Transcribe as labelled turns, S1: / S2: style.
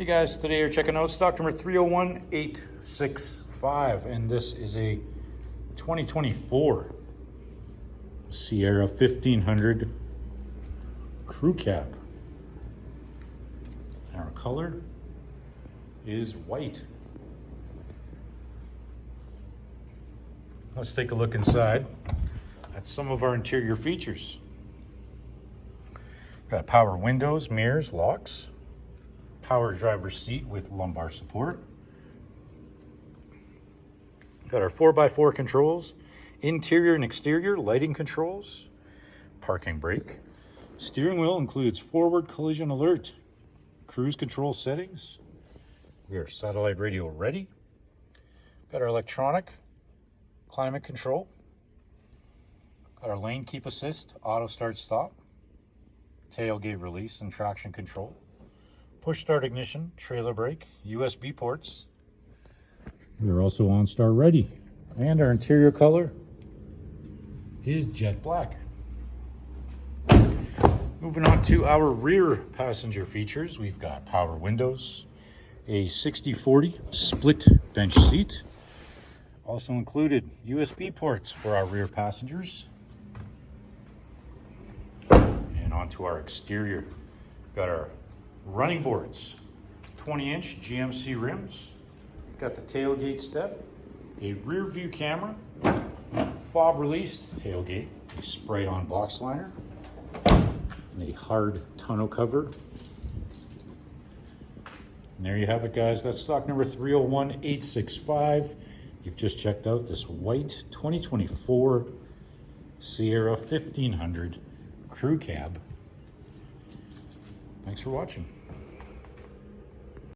S1: Hey guys, today you're checking out stock number 301865, and this is a 2024 Sierra 1500 crew cab. Our color is white. Let's take a look inside at some of our interior features. Got power windows, mirrors, locks, power driver's seat with lumbar support. Got our 4x4 controls, interior and exterior lighting controls, parking brake. Steering wheel includes forward collision alert, cruise control settings. We are satellite radio ready. Got our electronic climate control. Got our lane keep assist, auto start stop, tailgate release and traction control. Push start ignition, trailer brake, USB ports. We are also OnStar ready. And our interior color is jet black. Moving on to our rear passenger features, we've got power windows, a 60/40 split bench seat. Also included USB ports for our rear passengers. And onto our exterior, got our running boards, 20-inch GMC rims, got the tailgate step, a rear view camera, fob released tailgate, a sprayed on box liner, and a hard tonneau cover. And there you have it, guys. That's stock number 301865. You've just checked out this white 2024 Sierra 1500 crew cab. Thanks for watching.